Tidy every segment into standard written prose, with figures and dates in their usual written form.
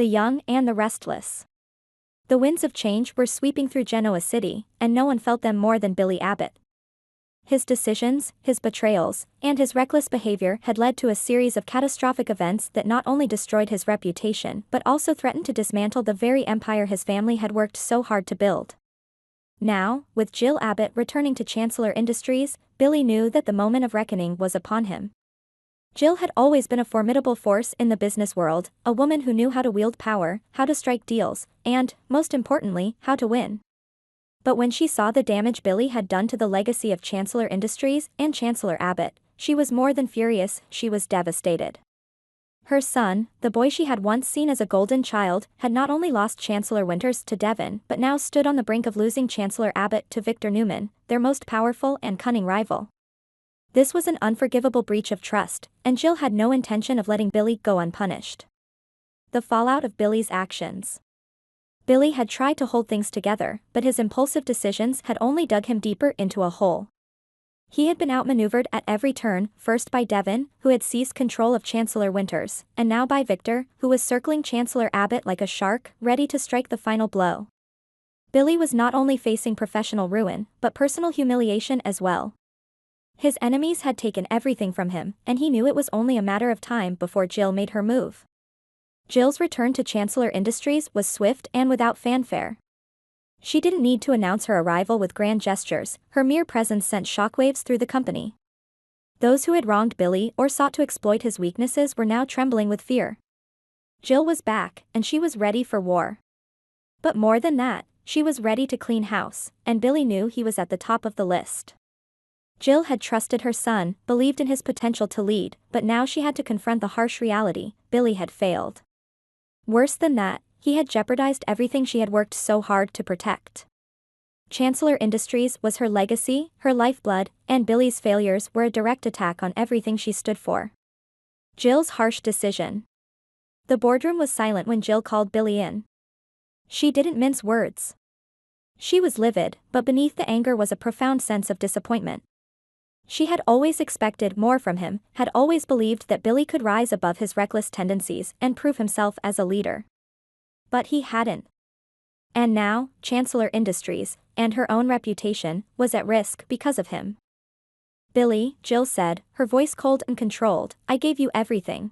the young, and the restless. The winds of change were sweeping through Genoa City, and no one felt them more than Billy Abbott. His decisions, his betrayals, and his reckless behavior had led to a series of catastrophic events that not only destroyed his reputation but also threatened to dismantle the very empire his family had worked so hard to build. Now, with Jill Abbott returning to Chancellor Industries, Billy knew that the moment of reckoning was upon him. Jill had always been a formidable force in the business world, a woman who knew how to wield power, how to strike deals, and, most importantly, how to win. But when she saw the damage Billy had done to the legacy of Chancellor Industries and Chancellor Abbott, she was more than furious, she was devastated. Her son, the boy she had once seen as a golden child, had not only lost Chancellor Winters to Devon but now stood on the brink of losing Chancellor Abbott to Victor Newman, their most powerful and cunning rival. This was an unforgivable breach of trust, and Jill had no intention of letting Billy go unpunished. The fallout of Billy's actions. Billy had tried to hold things together, but his impulsive decisions had only dug him deeper into a hole. He had been outmaneuvered at every turn, first by Devon, who had seized control of Chancellor Winters, and now by Victor, who was circling Chancellor Abbott like a shark, ready to strike the final blow. Billy was not only facing professional ruin, but personal humiliation as well. His enemies had taken everything from him, and he knew it was only a matter of time before Jill made her move. Jill's return to Chancellor Industries was swift and without fanfare. She didn't need to announce her arrival with grand gestures, her mere presence sent shockwaves through the company. Those who had wronged Billy or sought to exploit his weaknesses were now trembling with fear. Jill was back, and she was ready for war. But more than that, she was ready to clean house, and Billy knew he was at the top of the list. Jill had trusted her son, believed in his potential to lead, but now she had to confront the harsh reality: Billy had failed. Worse than that, he had jeopardized everything she had worked so hard to protect. Chancellor Industries was her legacy, her lifeblood, and Billy's failures were a direct attack on everything she stood for. Jill's harsh decision. The boardroom was silent when Jill called Billy in. She didn't mince words. She was livid, but beneath the anger was a profound sense of disappointment. She had always expected more from him, had always believed that Billy could rise above his reckless tendencies and prove himself as a leader. But he hadn't. And now, Chancellor Industries, and her own reputation, was at risk because of him. Billy, Jill said, her voice cold and controlled, I gave you everything.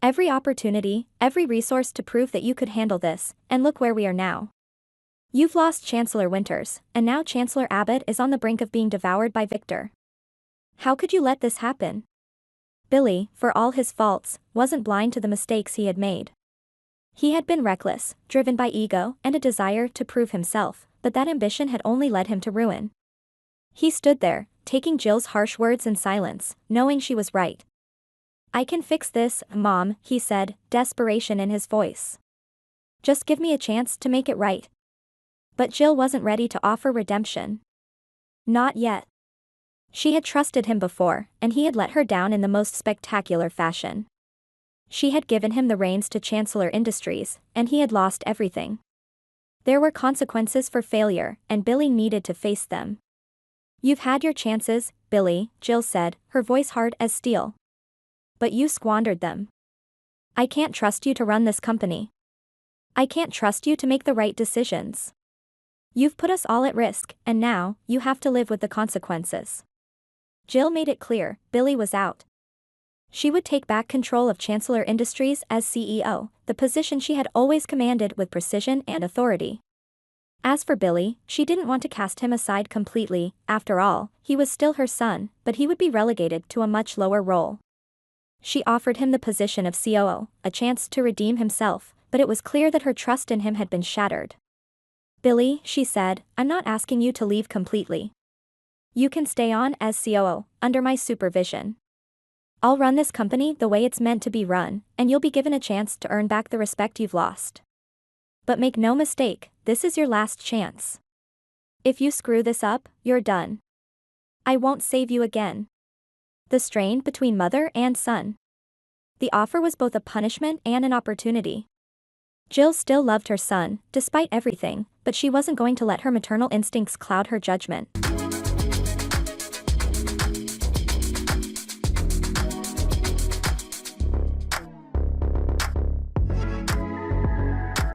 Every opportunity, every resource to prove that you could handle this, and look where we are now. You've lost Chancellor Winters, and now Chancellor Abbott is on the brink of being devoured by Victor. How could you let this happen? Billy, for all his faults, wasn't blind to the mistakes he had made. He had been reckless, driven by ego and a desire to prove himself, but that ambition had only led him to ruin. He stood there, taking Jill's harsh words in silence, knowing she was right. I can fix this, Mom, he said, desperation in his voice. Just give me a chance to make it right. But Jill wasn't ready to offer redemption. Not yet. She had trusted him before, and he had let her down in the most spectacular fashion. She had given him the reins to Chancellor Industries, and he had lost everything. There were consequences for failure, and Billy needed to face them. You've had your chances, Billy, Jill said, her voice hard as steel. But you squandered them. I can't trust you to run this company. I can't trust you to make the right decisions. You've put us all at risk, and now, you have to live with the consequences. Jill made it clear, Billy was out. She would take back control of Chancellor Industries as CEO, the position she had always commanded with precision and authority. As for Billy, she didn't want to cast him aside completely. After all, he was still her son, but he would be relegated to a much lower role. She offered him the position of COO, a chance to redeem himself, but it was clear that her trust in him had been shattered. Billy, she said, I'm not asking you to leave completely. You can stay on as COO, under my supervision. I'll run this company the way it's meant to be run, and you'll be given a chance to earn back the respect you've lost. But make no mistake, this is your last chance. If you screw this up, you're done. I won't save you again. The strain between mother and son. The offer was both a punishment and an opportunity. Jill still loved her son, despite everything, but she wasn't going to let her maternal instincts cloud her judgment.